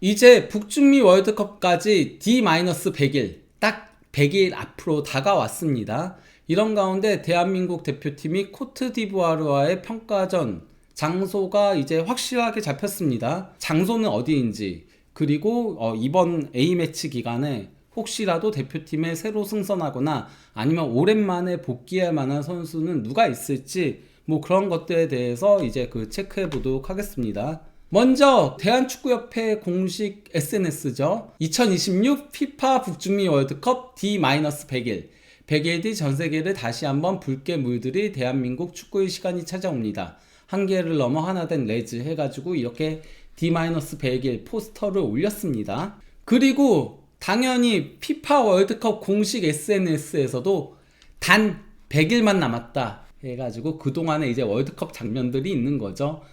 이제 북중미 월드컵까지 D-100일, 딱 100일 앞으로 다가왔습니다. 이런 가운데 대한민국 대표팀이 코트디부아르와의 평가전 장소가 이제 확실하게 잡혔습니다. 장소는 어디인지, 그리고 이번 A매치 기간에 혹시라도 대표팀에 새로 승선하거나 아니면 오랜만에 복귀할 만한 선수는 누가 있을지 뭐 그런 것들에 대해서 이제 체크해 보도록 하겠습니다. 먼저 대한축구협회 공식 SNS죠. 2026 피파 북중미 월드컵 D-100일 100일 뒤 전세계를 다시 한번 붉게 물들일 대한민국 축구의 시간이 찾아옵니다. 한계를 넘어 하나 된 레즈 해가지고 이렇게 D-100일 포스터를 올렸습니다. 그리고 당연히 피파 월드컵 공식 SNS에서도 단 100일만 남았다 해가지고 그동안에 이제 월드컵 장면들이 있는 거죠.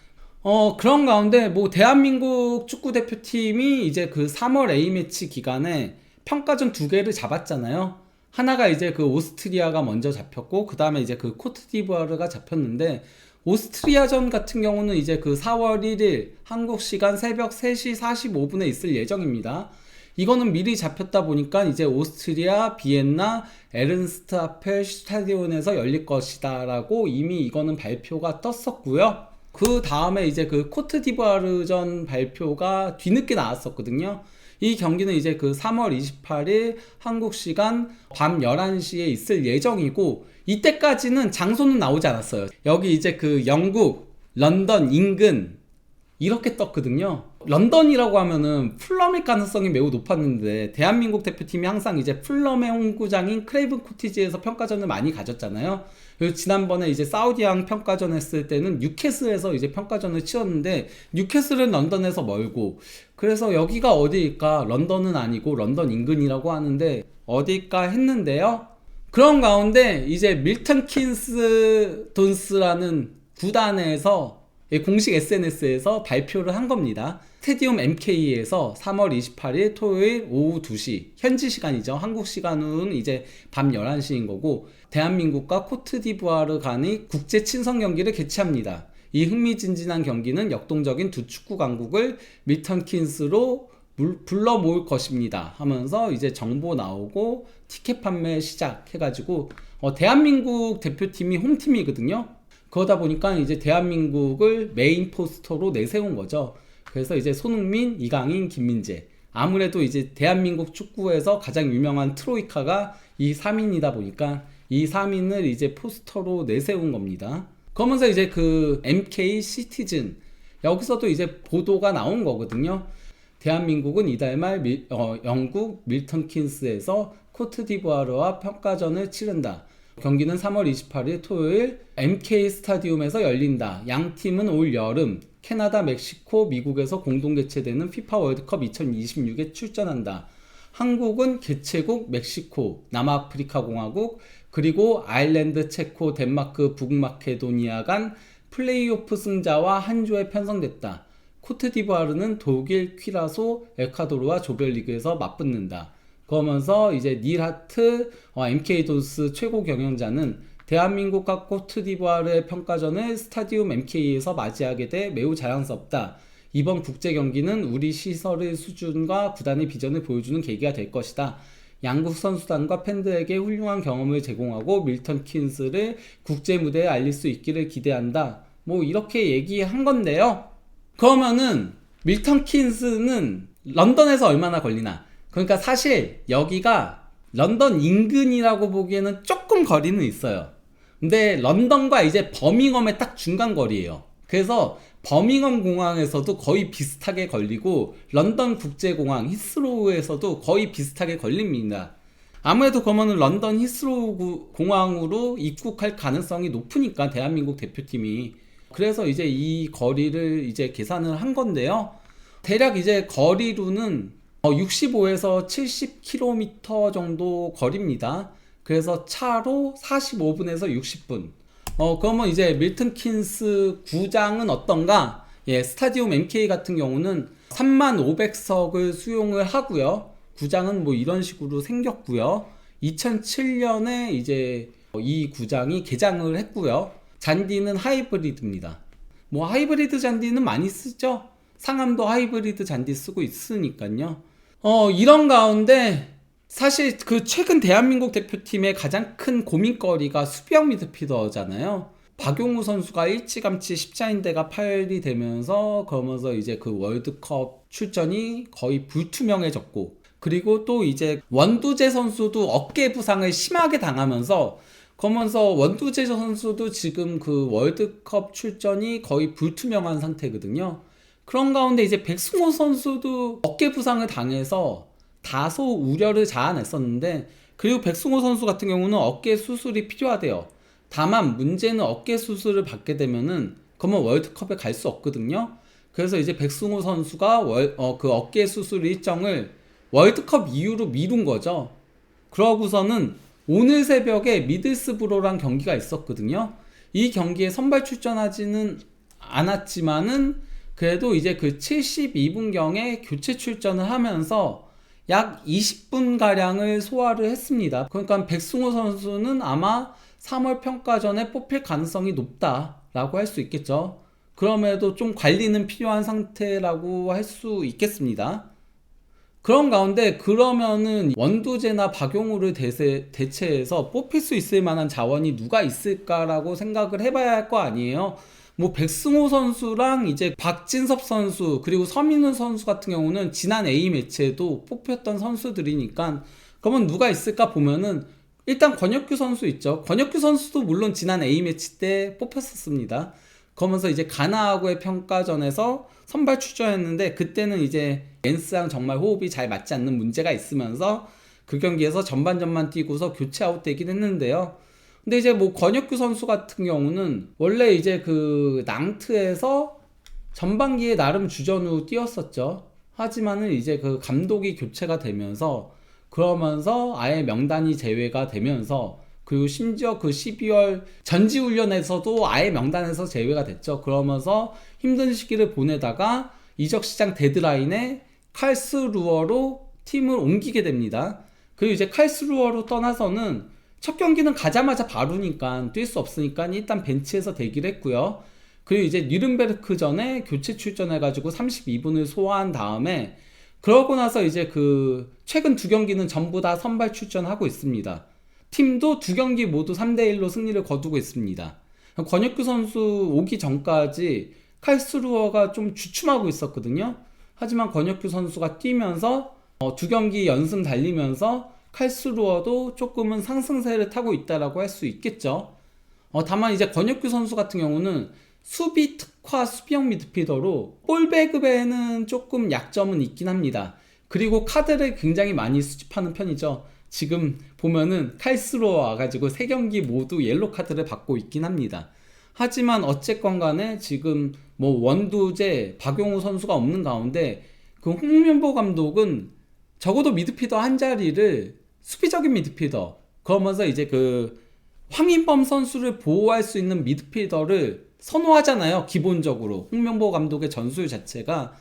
그런 가운데 뭐 대한민국 축구대표팀이 이제 3월 A매치 기간에 평가전 2개를 잡았잖아요. 하나가 이제 오스트리아가 먼저 잡혔고, 그 다음에 이제 코트디부아르가 잡혔는데, 오스트리아전 같은 경우는 이제 4월 1일 한국 시간 새벽 3시 45분에 있을 예정입니다. 이거는 미리 잡혔다 보니까 이제 오스트리아 비엔나 에른스트아펠 스타디온에서 열릴 것이다 라고 이미 이거는 발표가 떴었고요. 그 다음에 이제 코트디부아르전 발표가 뒤늦게 나왔었거든요. 이 경기는 이제 3월 28일 한국 시간 밤 11시에 있을 예정이고, 이때까지는 장소는 나오지 않았어요. 여기 이제 영국, 런던 인근 이렇게 떴거든요. 런던이라고 하면은 풀럼일 가능성이 매우 높았는데, 대한민국 대표팀이 항상 이제 풀럼의 홈구장인 크레이븐 코티지에서 평가전을 많이 가졌잖아요. 그리고 지난번에 이제 사우디랑 평가전 했을 때는 뉴캐슬에서 이제 평가전을 치렀는데, 뉴캐슬은 런던에서 멀고, 그래서 여기가 어디일까? 런던은 아니고 런던 인근이라고 하는데 어디일까 했는데요. 그런 가운데 이제 밀턴 킨스 돈스라는 구단에서 공식 SNS에서 발표를 한 겁니다. 스테디움 MK에서 3월 28일 토요일 오후 2시 현지 시간이죠. 한국 시간은 이제 밤 11시인 거고, 대한민국과 코트디부아르 간의 국제 친선 경기를 개최합니다. 이 흥미진진한 경기는 역동적인 두 축구 강국을 밀턴 킨스로 불러 모을 것입니다 하면서 이제 정보 나오고 티켓 판매 시작해가지고 대한민국 대표팀이 홈팀이거든요. 그러다 보니까 이제 대한민국을 메인 포스터로 내세운 거죠. 그래서 이제 손흥민, 이강인, 김민재, 아무래도 이제 대한민국 축구에서 가장 유명한 트로이카가 이 3인이다 보니까 이 3인을 이제 포스터로 내세운 겁니다. 그러면서 이제 MK 시티즌, 여기서도 이제 보도가 나온 거거든요. 대한민국은 이달 말 영국 밀턴 킨스에서 코트디부아르와 평가전을 치른다. 경기는 3월 28일 토요일 MK 스타디움에서 열린다. 양 팀은 올 여름 캐나다, 멕시코, 미국에서 공동 개최되는 피파 월드컵 2026에 출전한다. 한국은 개최국 멕시코, 남아프리카 공화국, 그리고 아일랜드, 체코, 덴마크, 북마케도니아 간 플레이오프 승자와 한 조에 편성됐다. 코트디부아르는 독일, 퀴라소, 에콰도르와 조별리그에서 맞붙는다. 그러면서 이제 닐하트 MK 돈스 최고 경영자는 대한민국과 코트디부아르의 평가전을 스타디움 MK에서 맞이하게 돼 매우 자랑스럽다. 이번 국제 경기는 우리 시설의 수준과 구단의 비전을 보여주는 계기가 될 것이다. 양국 선수단과 팬들에게 훌륭한 경험을 제공하고 밀턴 킨스를 국제 무대에 알릴 수 있기를 기대한다. 뭐 이렇게 얘기한 건데요. 그러면은 밀턴 킨스는 런던에서 얼마나 걸리나? 그러니까 사실 여기가 런던 인근이라고 보기에는 조금 거리는 있어요. 근데 런던과 이제 버밍엄의 딱 중간 거리예요. 그래서 버밍엄 공항에서도 거의 비슷하게 걸리고, 런던 국제공항 히스로우에서도 거의 비슷하게 걸립니다. 아무래도 그러면 런던 히스로우 공항으로 입국할 가능성이 높으니까 대한민국 대표팀이, 그래서 이제 이 거리를 이제 계산을 한 건데요. 대략 이제 거리로는 65에서 70km 정도 거리입니다. 그래서 차로 45분에서 60분. 그러면 이제 밀턴 킨스 구장은 어떤가? 예, 스타디움 MK 같은 경우는 3500석을 수용을 하고요. 구장은 뭐 이런 식으로 생겼고요. 2007년에 이제 이 구장이 개장을 했고요. 잔디는 하이브리드입니다. 뭐 하이브리드 잔디는 많이 쓰죠. 상암도 하이브리드 잔디 쓰고 있으니까요. 이런 가운데 사실 그 최근 대한민국 대표팀의 가장 큰 고민거리가 수비형 미드필더잖아요. 박용우 선수가 일찌감치 십자인대가 파열이 되면서 그러면서 이제 그 월드컵 출전이 거의 불투명해졌고, 그리고 또 이제 원두재 선수도 어깨 부상을 심하게 당하면서 그러면서 원두재 선수도 지금 그 월드컵 출전이 거의 불투명한 상태거든요. 그런 가운데 이제 백승호 선수도 어깨 부상을 당해서 다소 우려를 자아냈었는데, 그리고 백승호 선수 같은 경우는 어깨 수술이 필요하대요. 다만 문제는 어깨 수술을 받게 되면은 그러면 월드컵에 갈 수 없거든요. 그래서 이제 백승호 선수가 그 어깨 수술 일정을 월드컵 이후로 미룬 거죠. 그러고서는 오늘 새벽에 미들스브로랑 경기가 있었거든요. 이 경기에 선발 출전하지는 않았지만은 그래도 이제 그 72분경에 교체 출전을 하면서 약 20분가량을 소화를 했습니다. 그러니까 백승호 선수는 아마 3월 평가전에 뽑힐 가능성이 높다라고 할 수 있겠죠. 그럼에도 좀 관리는 필요한 상태라고 할 수 있겠습니다. 그런 가운데 그러면은 원두재나 박용우를 대체해서 뽑힐 수 있을 만한 자원이 누가 있을까라고 생각을 해봐야 할 거 아니에요. 뭐 백승호 선수랑 이제 박진섭 선수 그리고 서민우 선수 같은 경우는 지난 A매치에도 뽑혔던 선수들이니까 그러면 누가 있을까 보면은 일단 권혁규 선수 있죠. 권혁규 선수도 물론 지난 A매치 때 뽑혔었습니다. 그러면서 이제 가나하고의 평가전에서 선발 출전했는데 그때는 이제 앤스랑 정말 호흡이 잘 맞지 않는 문제가 있으면서 그 경기에서 전반전만 뛰고서 교체 아웃되긴 했는데요. 근데 이제 뭐 권혁규 선수 같은 경우는 원래 이제 그 낭트에서 전반기에 나름 주전으로 뛰었었죠. 하지만은 이제 그 감독이 교체가 되면서 그러면서 아예 명단이 제외가 되면서 그리고 심지어 그 12월 전지훈련에서도 아예 명단에서 제외가 됐죠. 그러면서 힘든 시기를 보내다가 이적 시장 데드라인에 칼스루어로 팀을 옮기게 됩니다. 그리고 이제 칼스루어로 떠나서는 첫 경기는 가자마자 바로니까 뛸 수 없으니까 일단 벤치에서 대기를 했고요. 그리고 이제 뉘른베르크전에 교체 출전해가지고 32분을 소화한 다음에 그러고 나서 이제 그 최근 두 경기는 전부 다 선발 출전하고 있습니다. 팀도 두 경기 모두 3대1로 승리를 거두고 있습니다. 권혁규 선수 오기 전까지 칼스루어가 좀 주춤하고 있었거든요. 하지만 권혁규 선수가 뛰면서 두 경기 연승 달리면서 칼스루어도 조금은 상승세를 타고 있다라고 할 수 있겠죠. 다만 이제 권혁규 선수 같은 경우는 수비 특화 수비형 미드필더로 볼 배급에는 조금 약점은 있긴 합니다. 그리고 카드를 굉장히 많이 수집하는 편이죠. 지금 보면은 칼스루어 와가지고 3경기 모두 옐로 카드를 받고 있긴 합니다. 하지만 어쨌건 간에 지금 뭐 원두재, 박용우 선수가 없는 가운데 그 홍명보 감독은 적어도 미드필더 한 자리를 수비적인 미드필더, 그러면서 이제 그 황인범 선수를 보호할 수 있는 미드필더를 선호하잖아요. 기본적으로 홍명보 감독의 전술 자체가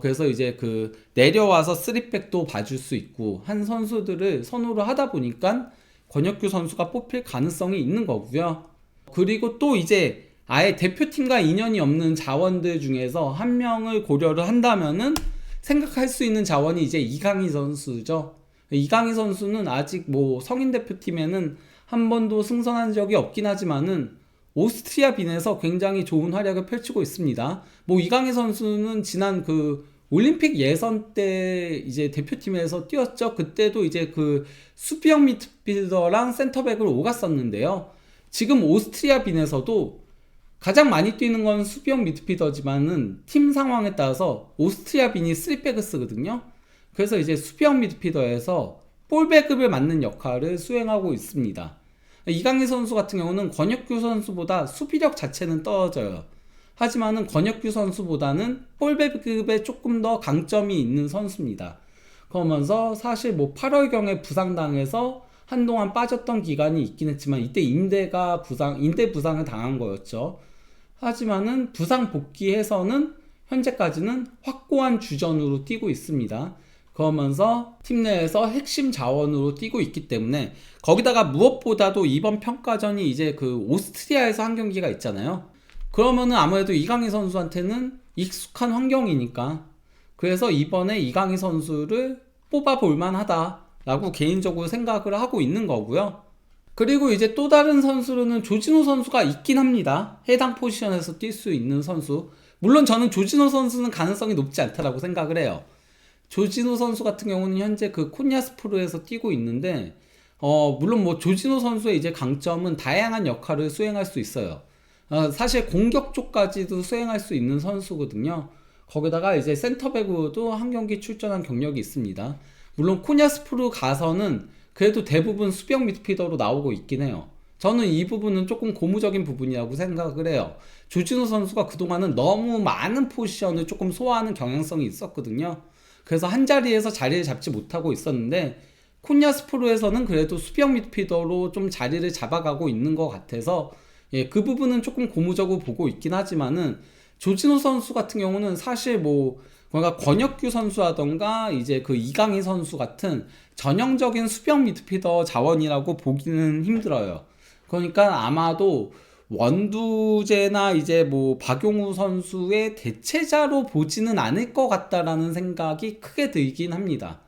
그래서 이제 그 내려와서 3백도 봐줄 수 있고 한 선수들을 선호를 하다 보니까 권혁규 선수가 뽑힐 가능성이 있는 거고요. 그리고 또 이제 아예 대표팀과 인연이 없는 자원들 중에서 한 명을 고려를 한다면은 생각할 수 있는 자원이 이제 이강인 선수죠. 이강인 선수는 아직 뭐 성인 대표팀에는 한 번도 승선한 적이 없긴 하지만은 오스트리아 빈에서 굉장히 좋은 활약을 펼치고 있습니다. 뭐 이강인 선수는 지난 그 올림픽 예선 때 이제 대표팀에서 뛰었죠. 그때도 이제 그 수비형 미드필더랑 센터백을 오갔었는데요. 지금 오스트리아 빈에서도 가장 많이 뛰는 건 수비형 미드필더지만은 팀 상황에 따라서 오스트리아 빈이 3백을 쓰거든요. 그래서 이제 수비형 미드필더에서 볼 배급을 맡는 역할을 수행하고 있습니다. 이강인 선수 같은 경우는 권혁규 선수보다 수비력 자체는 떨어져요. 하지만은 권혁규 선수보다는 볼 배급에 조금 더 강점이 있는 선수입니다. 그러면서 사실 뭐 8월경에 부상당해서 한동안 빠졌던 기간이 있긴 했지만 이때 인대 부상을 당한 거였죠. 하지만은 부상 복귀해서는 현재까지는 확고한 주전으로 뛰고 있습니다. 그러면서 팀 내에서 핵심 자원으로 뛰고 있기 때문에 거기다가 무엇보다도 이번 평가전이 이제 그 오스트리아에서 한 경기가 있잖아요. 그러면은 아무래도 이강인 선수한테는 익숙한 환경이니까. 그래서 이번에 이강인 선수를 뽑아볼 만하다라고 개인적으로 생각을 하고 있는 거고요. 그리고 이제 또 다른 선수로는 조진호 선수가 있긴 합니다. 해당 포지션에서 뛸 수 있는 선수. 물론 저는 조진호 선수는 가능성이 높지 않다라고 생각을 해요. 조진호 선수 같은 경우는 현재 그 콘야스프로에서 뛰고 있는데, 물론 뭐 조진호 선수의 이제 강점은 다양한 역할을 수행할 수 있어요. 사실 공격 쪽까지도 수행할 수 있는 선수거든요. 거기다가 이제 센터백으로도 한 경기 출전한 경력이 있습니다. 물론 콘야스프로 가서는 그래도 대부분 수비형 미드필더로 나오고 있긴 해요. 저는 이 부분은 조금 고무적인 부분이라고 생각을 해요. 조진호 선수가 그동안은 너무 많은 포지션을 조금 소화하는 경향성이 있었거든요. 그래서 한 자리에서 자리를 잡지 못하고 있었는데, 콘야스프로에서는 그래도 수비형 미드필더로 좀 자리를 잡아가고 있는 것 같아서, 예, 그 부분은 조금 고무적으로 보고 있긴 하지만은, 조진호 선수 같은 경우는 사실 뭐 그러니까 권혁규 선수라던가 이제 그 이강인 선수 같은 전형적인 수비형 미드필더 자원이라고 보기는 힘들어요. 그러니까 아마도 원두재나 이제 뭐 박용우 선수의 대체자로 보지는 않을 것 같다라는 생각이 크게 들긴 합니다.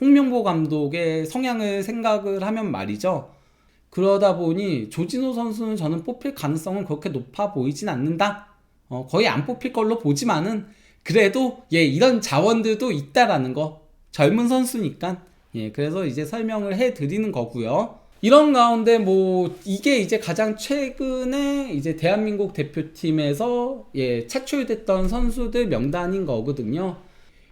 홍명보 감독의 성향을 생각을 하면 말이죠. 그러다 보니 조진호 선수는 저는 뽑힐 가능성은 그렇게 높아 보이진 않는다. 거의 안 뽑힐 걸로 보지만은 그래도 예, 이런 자원들도 있다라는 거. 젊은 선수니까. 예, 그래서 이제 설명을 해 드리는 거고요. 이런 가운데 뭐 이게 이제 가장 최근에 이제 대한민국 대표팀에서 예, 차출됐던 선수들 명단인 거거든요.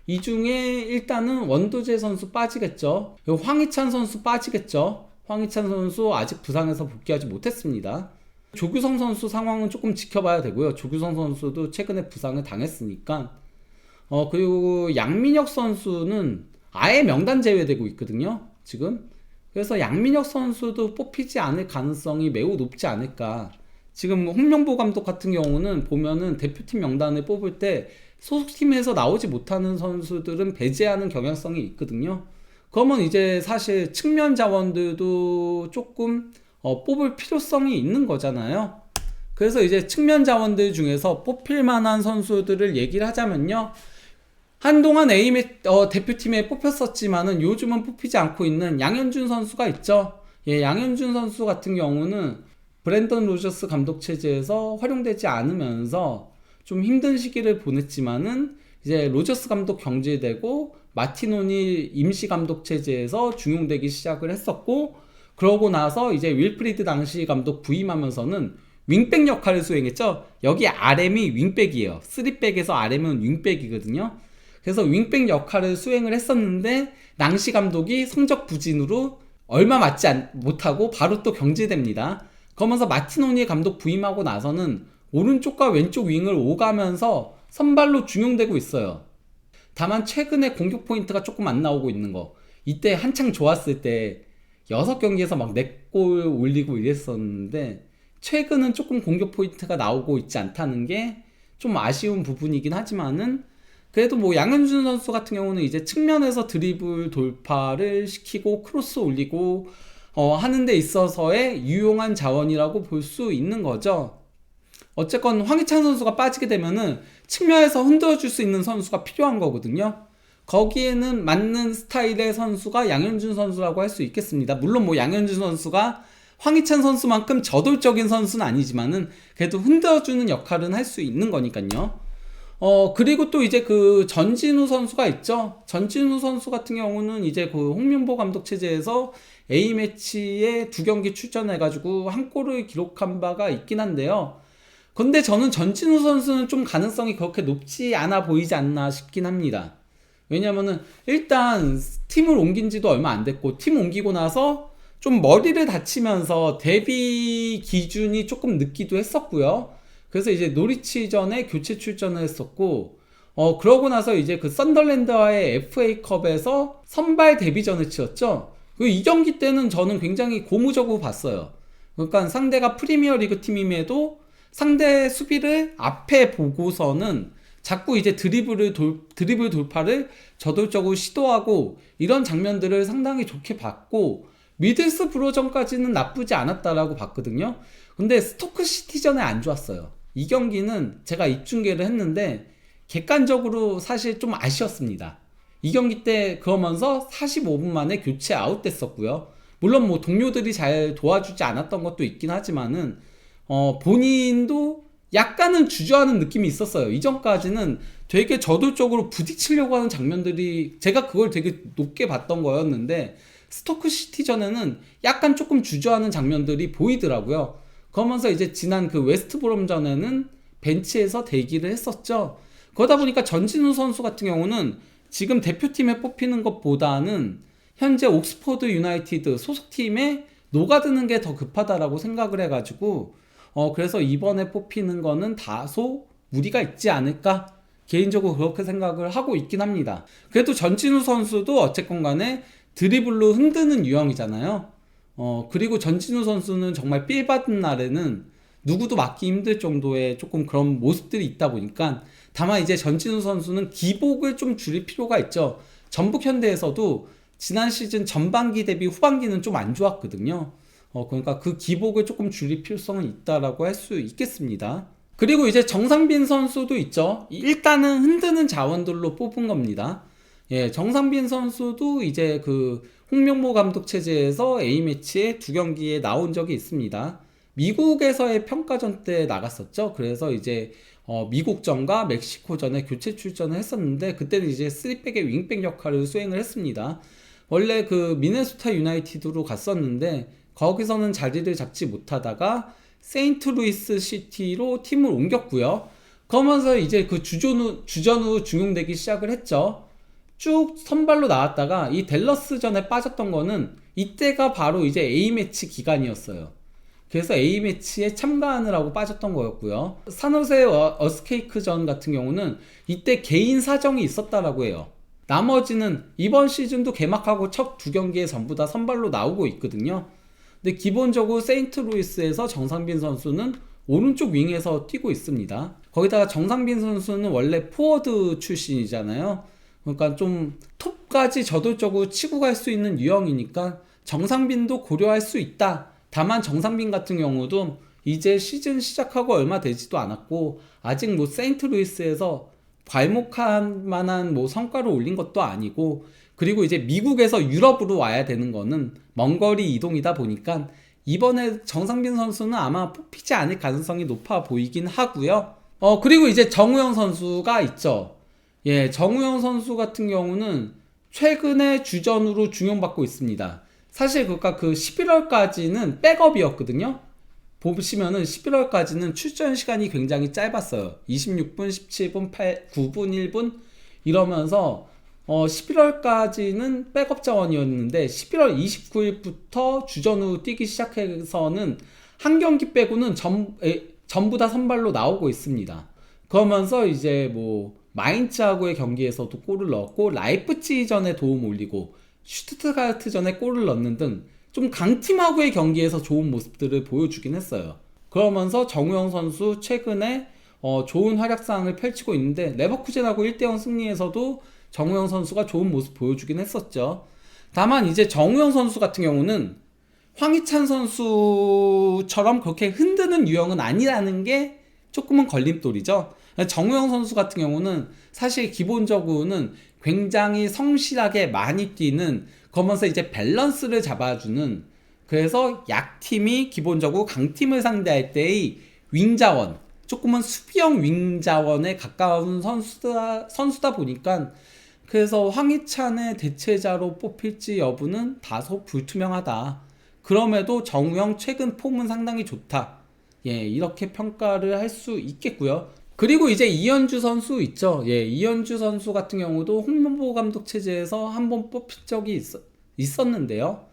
이 중에 일단은 원두재 선수 빠지겠죠. 황희찬 선수 빠지겠죠. 황희찬 선수 아직 부상에서 복귀하지 못했습니다. 조규성 선수 상황은 조금 지켜봐야 되고요. 조규성 선수도 최근에 부상을 당했으니까. 그리고 양민혁 선수는 아예 명단 제외되고 있거든요, 지금. 그래서 양민혁 선수도 뽑히지 않을 가능성이 매우 높지 않을까. 지금 홍명보 감독 같은 경우는 보면은 대표팀 명단을 뽑을 때 소속팀에서 나오지 못하는 선수들은 배제하는 경향성이 있거든요. 그러면 이제 사실 측면 자원들도 조금 뽑을 필요성이 있는 거잖아요. 그래서 이제 측면 자원들 중에서 뽑힐 만한 선수들을 얘기를 하자면요. 한동안 대표팀에 뽑혔었지만은 요즘은 뽑히지 않고 있는 양현준 선수가 있죠. 예, 양현준 선수 같은 경우는 브랜던 로저스 감독 체제에서 활용되지 않으면서 좀 힘든 시기를 보냈지만은 이제 로저스 감독 경질되고 마티노니 임시 감독 체제에서 중용되기 시작을 했었고, 그러고 나서 이제 윌프리드 당시 감독 부임하면서는 윙백 역할을 수행했죠. 여기 RM이 윙백이에요. 3백에서 RM은 윙백이거든요. 그래서 윙백 역할을 수행을 했었는데 낭시 감독이 성적 부진으로 얼마 못하고 바로 또 경질됩니다. 그러면서 마티노니 감독 부임하고 나서는 오른쪽과 왼쪽 윙을 오가면서 선발로 중용되고 있어요. 다만 최근에 공격 포인트가 조금 안 나오고 있는 거. 이때 한창 좋았을 때 6경기에서 막 4골 올리고 이랬었는데 최근은 조금 공격 포인트가 나오고 있지 않다는 게 좀 아쉬운 부분이긴 하지만은, 그래도 뭐 양현준 선수 같은 경우는 이제 측면에서 드리블 돌파를 시키고 크로스 올리고 하는 데 있어서의 유용한 자원이라고 볼 수 있는 거죠. 어쨌건 황희찬 선수가 빠지게 되면은 측면에서 흔들어줄 수 있는 선수가 필요한 거거든요. 거기에는 맞는 스타일의 선수가 양현준 선수라고 할 수 있겠습니다. 물론 뭐 양현준 선수가 황희찬 선수만큼 저돌적인 선수는 아니지만은 그래도 흔들어주는 역할은 할 수 있는 거니까요. 그리고 또 이제 그 전진우 선수가 있죠. 전진우 선수 같은 경우는 이제 그 홍명보 감독 체제에서 A매치에 2경기 출전해가지고 한 골을 기록한 바가 있긴 한데요. 근데 저는 전진우 선수는 좀 가능성이 그렇게 높지 않아 보이지 않나 싶긴 합니다. 왜냐면은 일단 팀을 옮긴 지도 얼마 안 됐고, 팀 옮기고 나서 좀 머리를 다치면서 데뷔 기준이 조금 늦기도 했었고요. 그래서 이제 노리치전에 교체 출전을 했었고, 그러고 나서 이제 그 썬덜랜드와의 FA컵에서 선발 데뷔전을 치렀죠. 이 경기 때는 저는 굉장히 고무적으로 봤어요. 그러니까 상대가 프리미어리그 팀임에도 상대 수비를 앞에 보고서는 자꾸 이제 드리블 돌파를 저돌적으로 시도하고 이런 장면들을 상당히 좋게 봤고, 미들스브로전까지는 나쁘지 않았다라고 봤거든요. 근데 스토크 시티전에 안 좋았어요. 이 경기는 제가 입중계를 했는데 객관적으로 사실 좀 아쉬웠습니다. 이 경기 때 그러면서 45분 만에 교체 아웃됐었고요. 물론 뭐 동료들이 잘 도와주지 않았던 것도 있긴 하지만은 본인도 약간은 주저하는 느낌이 있었어요. 이전까지는 되게 저돌적으로 부딪히려고 하는 장면들이 제가 그걸 되게 높게 봤던 거였는데 스토크 시티전에는 약간 조금 주저하는 장면들이 보이더라고요. 그러면서 이제 지난 그 웨스트브롬전에는 벤치에서 대기를 했었죠. 그러다 보니까 전진우 선수 같은 경우는 지금 대표팀에 뽑히는 것보다는 현재 옥스퍼드 유나이티드 소속팀에 녹아드는 게 더 급하다라고 생각을 해가지고 그래서 이번에 뽑히는 거는 다소 무리가 있지 않을까, 개인적으로 그렇게 생각을 하고 있긴 합니다. 그래도 전진우 선수도 어쨌건 간에 드리블로 흔드는 유형이잖아요. 그리고 전진우 선수는 정말 삘 받은 날에는 누구도 막기 힘들 정도의 조금 그런 모습들이 있다 보니까, 다만 이제 전진우 선수는 기복을 좀 줄일 필요가 있죠. 전북 현대에서도 지난 시즌 전반기 대비 후반기는 좀 안 좋았거든요. 그러니까 그 기복을 조금 줄일 필요성은 있다라고 할 수 있겠습니다. 그리고 이제 정상빈 선수도 있죠. 일단은 흔드는 자원들로 뽑은 겁니다. 예, 정상빈 선수도 이제 그 홍명보 감독 체제에서 A매치에 2경기에 나온 적이 있습니다. 미국에서의 평가전 때 나갔었죠. 그래서 이제 미국전과 멕시코전에 교체 출전을 했었는데 그때는 이제 3백의 윙백 역할을 수행을 했습니다. 원래 그 미네소타 유나이티드로 갔었는데 거기서는 자리를 잡지 못하다가 세인트루이스 시티로 팀을 옮겼고요. 그러면서 이제 그 주전후 중용되기 시작을 했죠. 쭉 선발로 나왔다가 이 댈러스전에 빠졌던 거는 이때가 바로 이제 A매치 기간이었어요. 그래서 A매치에 참가하느라고 빠졌던 거였고요. 산호세 어스케이크전 같은 경우는 이때 개인 사정이 있었다라고 해요. 나머지는 이번 시즌도 개막하고 첫 2경기에 전부 다 선발로 나오고 있거든요. 근데 기본적으로 세인트루이스에서 정상빈 선수는 오른쪽 윙에서 뛰고 있습니다. 거기다가 정상빈 선수는 원래 포워드 출신이잖아요. 그러니까 좀 톱까지 저돌적으로 치고 갈 수 있는 유형이니까 정상빈도 고려할 수 있다. 다만 정상빈 같은 경우도 이제 시즌 시작하고 얼마 되지도 않았고 아직 뭐 세인트루이스에서 괄목할 만한 뭐 성과를 올린 것도 아니고, 그리고 이제 미국에서 유럽으로 와야 되는 거는 먼 거리 이동이다 보니까 이번에 정상빈 선수는 아마 뽑히지 않을 가능성이 높아 보이긴 하고요. 그리고 이제 정우영 선수가 있죠. 예, 정우영 선수 같은 경우는 최근에 주전으로 중용받고 있습니다. 사실 그러니까 그 11월까지는 백업이었거든요. 보시면은 11월까지는 출전 시간이 굉장히 짧았어요. 26분, 17분, 9분, 1분 이러면서 11월까지는 백업 자원이었는데 11월 29일부터 주전으로 뛰기 시작해서는 한 경기 빼고는 전부 다 선발로 나오고 있습니다. 그러면서 이제 뭐 마인츠하고의 경기에서도 골을 넣었고 라이프치히전에 도움 올리고 슈투트가르트전에 골을 넣는 등 좀 강팀하고의 경기에서 좋은 모습들을 보여주긴 했어요. 그러면서 정우영 선수 최근에 좋은 활약상을 펼치고 있는데 레버쿠젠하고 1대0 승리에서도 정우영 선수가 좋은 모습 보여주긴 했었죠. 다만 이제 정우영 선수 같은 경우는 황희찬 선수처럼 그렇게 흔드는 유형은 아니라는 게 조금은 걸림돌이죠. 정우영 선수 같은 경우는 사실 기본적으로는 굉장히 성실하게 많이 뛰는, 그러면서 이제 밸런스를 잡아주는, 그래서 약팀이 기본적으로 강팀을 상대할 때의 윙자원, 조금은 수비형 윙자원에 가까운 선수다 보니까 그래서 황희찬의 대체자로 뽑힐지 여부는 다소 불투명하다. 그럼에도 정우영 최근 폼은 상당히 좋다. 예, 이렇게 평가를 할 수 있겠고요. 그리고 이제 이현주 선수 있죠. 예, 이현주 선수 같은 경우도 홍명보 감독 체제에서 한번 뽑힌 적이 있었는데요.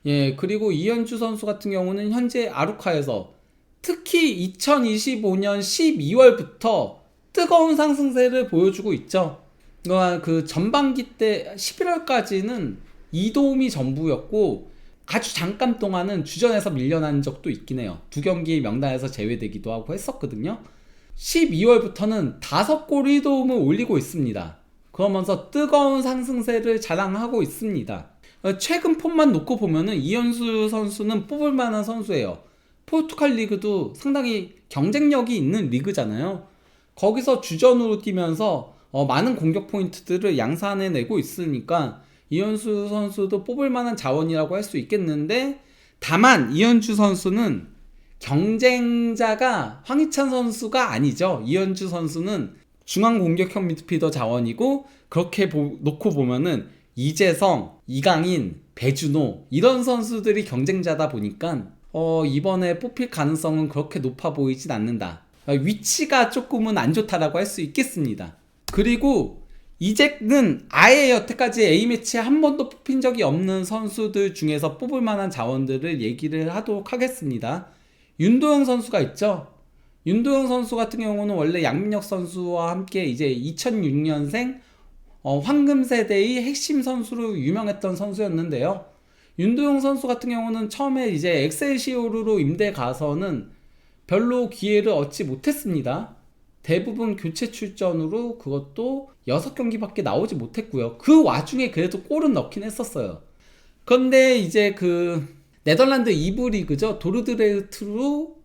예, 그리고 이현주 선수 같은 경우는 현재 아루카에서 특히 2025년 12월부터 뜨거운 상승세를 보여주고 있죠. 그 전반기 때 11월까지는 이도움이 전부였고 아주 잠깐 동안은 주전에서 밀려난 적도 있긴 해요. 2경기 명단에서 제외되기도 하고 했었거든요. 12월부터는 5골 1도움을 올리고 있습니다. 그러면서 뜨거운 상승세를 자랑하고 있습니다. 최근 폼만 놓고 보면은 이현수 선수는 뽑을 만한 선수예요. 포르투갈 리그도 상당히 경쟁력이 있는 리그잖아요. 거기서 주전으로 뛰면서 많은 공격 포인트들을 양산해내고 있으니까 이현주 선수도 뽑을 만한 자원이라고 할 수 있겠는데, 다만 이현주 선수는 경쟁자가 황희찬 선수가 아니죠. 이현주 선수는 중앙 공격형 미드필더 자원이고, 그렇게 놓고 보면은 이재성, 이강인, 배준호 이런 선수들이 경쟁자다 보니까 이번에 뽑힐 가능성은 그렇게 높아 보이진 않는다. 위치가 조금은 안 좋다라고 할 수 있겠습니다. 그리고 이제는 아예 여태까지 A매치에 한 번도 뽑힌 적이 없는 선수들 중에서 뽑을 만한 자원들을 얘기를 하도록 하겠습니다. 윤도영 선수가 있죠. 윤도영 선수 같은 경우는 원래 양민혁 선수와 함께 이제 2006년생 황금 세대의 핵심 선수로 유명했던 선수였는데요. 윤도영 선수 같은 경우는 처음에 이제 엑셀시오르로 임대 가서는 별로 기회를 얻지 못했습니다. 대부분 교체 출전으로 그것도 6경기밖에 나오지 못했고요. 그 와중에 그래도 골은 넣긴 했었어요. 그런데 이제 그 네덜란드 2부 리그죠. 도르드레흐트로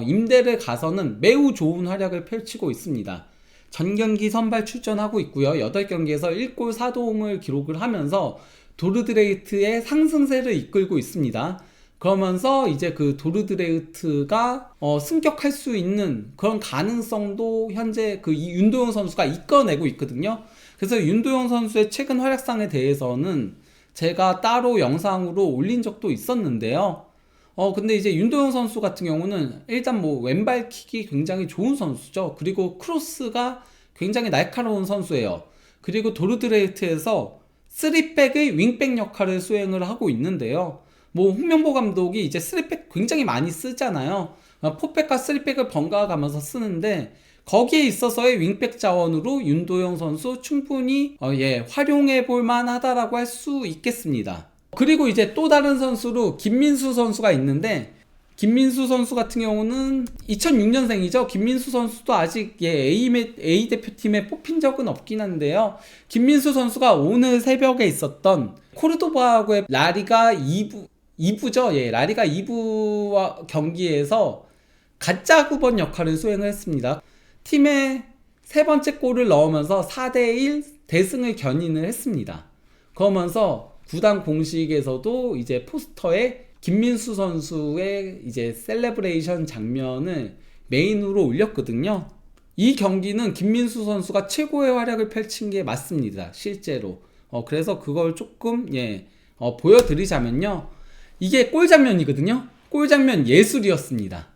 임대를 가서는 매우 좋은 활약을 펼치고 있습니다. 전경기 선발 출전하고 있고요. 8경기에서 1골 4도움을 기록을 하면서 도르드레히트의 상승세를 이끌고 있습니다. 그러면서 이제 그 도르드레히트가 승격할 수 있는 그런 가능성도 현재 그 윤도영 선수가 이끌어내고 있거든요. 그래서 윤도영 선수의 최근 활약상에 대해서는 제가 따로 영상으로 올린 적도 있었는데요. 근데 이제 윤도영 선수 같은 경우는 일단 뭐 왼발킥이 굉장히 좋은 선수죠. 그리고 크로스가 굉장히 날카로운 선수예요. 그리고 도르드레히트에서 3백의 윙백 역할을 수행을 하고 있는데요. 뭐 홍명보 감독이 이제 3백 굉장히 많이 쓰잖아요. 4백과 3백을 번갈아 가면서 쓰는데, 거기에 있어서의 윙백 자원으로 윤도영 선수 충분히 활용해 볼 만하다라고 할 수 있겠습니다. 그리고 이제 또 다른 선수로 김민수 선수가 있는데, 김민수 선수 같은 경우는 2006년생이죠. 김민수 선수도 아직 A 대표팀에 뽑힌 적은 없긴 한데요. 김민수 선수가 오늘 새벽에 있었던 코르도바하고의 라리가 2부죠. 라리가 2부 경기에서 가짜 9번 역할을 수행을 했습니다. 팀의 세 번째 골을 넣으면서 4대1 대승을 견인을 했습니다. 그러면서 구단 공식에서도 이제 포스터에 김민수 선수의 이제 셀레브레이션 장면을 메인으로 올렸거든요. 이 경기는 김민수 선수가 최고의 활약을 펼친 게 맞습니다. 실제로. 그래서 그걸 조금 보여드리자면요. 이게 골 장면이거든요. 골 장면 예술이었습니다.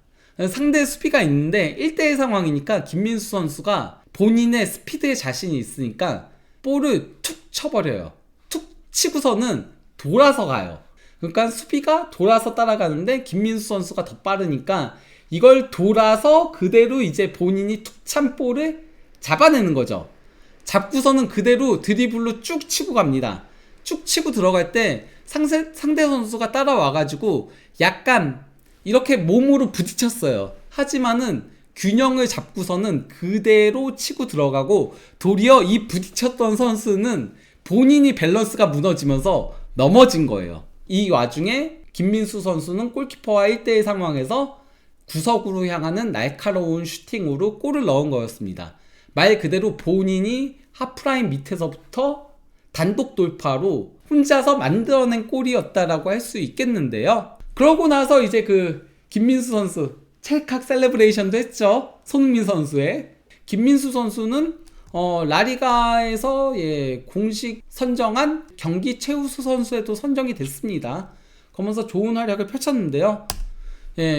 상대 수비가 있는데 1대1 상황이니까 김민수 선수가 본인의 스피드에 자신이 있으니까 볼을 툭 쳐버려요. 툭 치고서는 돌아서 가요. 그러니까 수비가 돌아서 따라가는데 김민수 선수가 더 빠르니까 이걸 돌아서 그대로 이제 본인이 툭 찬 볼을 잡아내는 거죠. 잡고서는 그대로 드리블로 쭉 치고 갑니다. 쭉 치고 들어갈 때 상대 선수가 따라와가지고 약간 이렇게 몸으로 부딪혔어요. 하지만은 균형을 잡고서는 그대로 치고 들어가고, 도리어 이 부딪혔던 선수는 본인이 밸런스가 무너지면서 넘어진 거예요. 이 와중에 김민수 선수는 골키퍼와 1대1 상황에서 구석으로 향하는 날카로운 슈팅으로 골을 넣은 거였습니다. 말 그대로 본인이 하프라인 밑에서부터 단독 돌파로 혼자서 만들어낸 골이었다라고 할 수 있겠는데요. 그러고 나서 이제 그 김민수 선수 찰칵 셀레브레이션도 했죠. 손흥민 선수의. 김민수 선수는 라리가에서 공식 선정한 경기 최우수 선수에도 선정이 됐습니다. 그러면서 좋은 활약을 펼쳤는데요.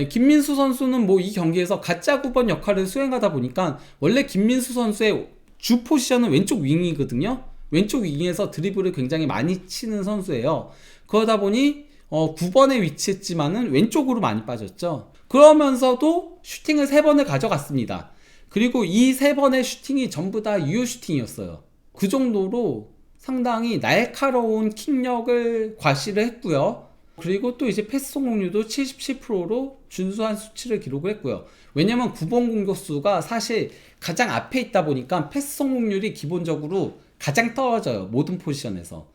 김민수 선수는 뭐 이 경기에서 가짜 9번 역할을 수행하다 보니까, 원래 김민수 선수의 주 포지션은 왼쪽 윙이거든요. 왼쪽 윙에서 드리블을 굉장히 많이 치는 선수예요. 그러다 보니 9번에 위치했지만은 왼쪽으로 많이 빠졌죠. 그러면서도 슈팅을 3번을 가져갔습니다. 그리고 이 3번의 슈팅이 전부 다 유효 슈팅이었어요. 그 정도로 상당히 날카로운 킥력을 과시를 했고요. 그리고 또 이제 패스 성공률도 77%로 준수한 수치를 기록을 했고요. 왜냐면 9번 공격수가 사실 가장 앞에 있다 보니까 패스 성공률이 기본적으로 가장 떨어져요. 모든 포지션에서.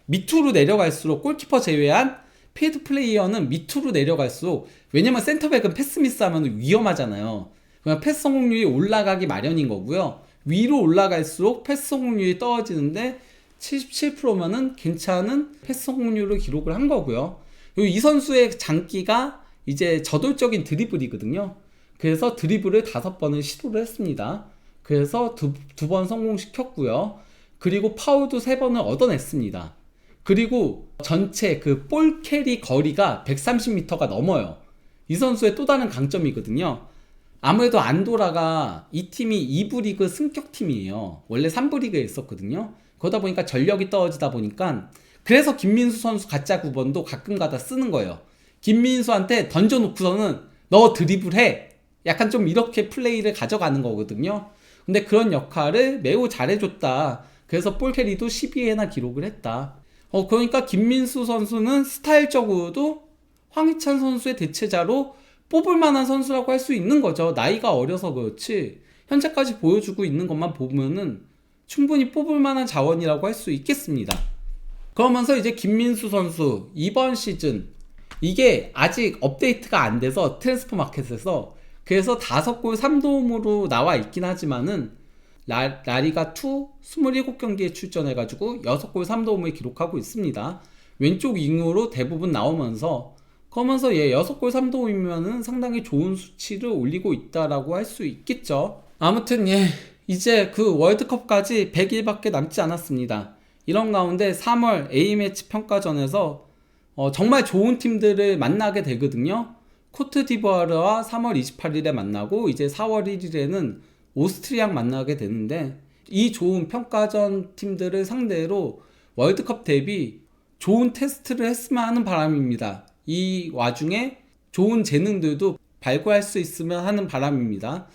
밑으로 내려갈수록, 골키퍼 제외한 필드 플레이어는 밑으로 내려갈수록, 왜냐면 센터백은 패스 미스하면 위험하잖아요. 그냥 패스 성공률이 올라가기 마련인 거고요. 위로 올라갈수록 패스 성공률이 떨어지는데 77%면은 괜찮은 패스 성공률을 기록을 한 거고요. 그리고 이 선수의 장기가 이제 저돌적인 드리블이거든요. 그래서 드리블을 5번을 시도를 했습니다. 그래서 두 번 성공시켰고요. 그리고 파울도 3번을 얻어냈습니다. 그리고 전체 그 볼 캐리 거리가 130m가 넘어요. 이 선수의 또 다른 강점이거든요. 아무래도 안도라가 이 팀이 2부 리그 승격팀이에요. 원래 3부 리그에 있었거든요. 그러다 보니까 전력이 떨어지다 보니까 그래서 김민수 선수 가짜 9번도 가끔 가다 쓰는 거예요. 김민수한테 던져놓고서는 너 드리블해. 약간 좀 이렇게 플레이를 가져가는 거거든요. 근데 그런 역할을 매우 잘해줬다. 그래서 볼 캐리도 12회나 기록을 했다. 그러니까 김민수 선수는 스타일적으로도 황희찬 선수의 대체자로 뽑을 만한 선수라고 할 수 있는 거죠. 나이가 어려서 그렇지 현재까지 보여주고 있는 것만 보면은 충분히 뽑을 만한 자원이라고 할 수 있겠습니다. 그러면서 이제 김민수 선수 이번 시즌 이게 아직 업데이트가 안 돼서 트랜스퍼 마켓에서 그래서 5골 3도움으로 나와 있긴 하지만은 라리가 2 27경기에 출전해가지고 6골 3도움을 기록하고 있습니다. 왼쪽 윙으로 대부분 나오면서 그러면서 6골 3도움이면은 상당히 좋은 수치를 올리고 있다라고 할 수 있겠죠. 아무튼 이제 그 월드컵까지 100일밖에 남지 않았습니다. 이런 가운데 3월 A매치 평가전에서 정말 좋은 팀들을 만나게 되거든요. 코트디부아르와 3월 28일에 만나고 이제 4월 1일에는 오스트리아랑 만나게 되는데 이 좋은 평가전 팀들을 상대로 월드컵 대비 좋은 테스트를 했으면 하는 바람입니다. 이 와중에 좋은 재능들도 발굴할 수 있으면 하는 바람입니다.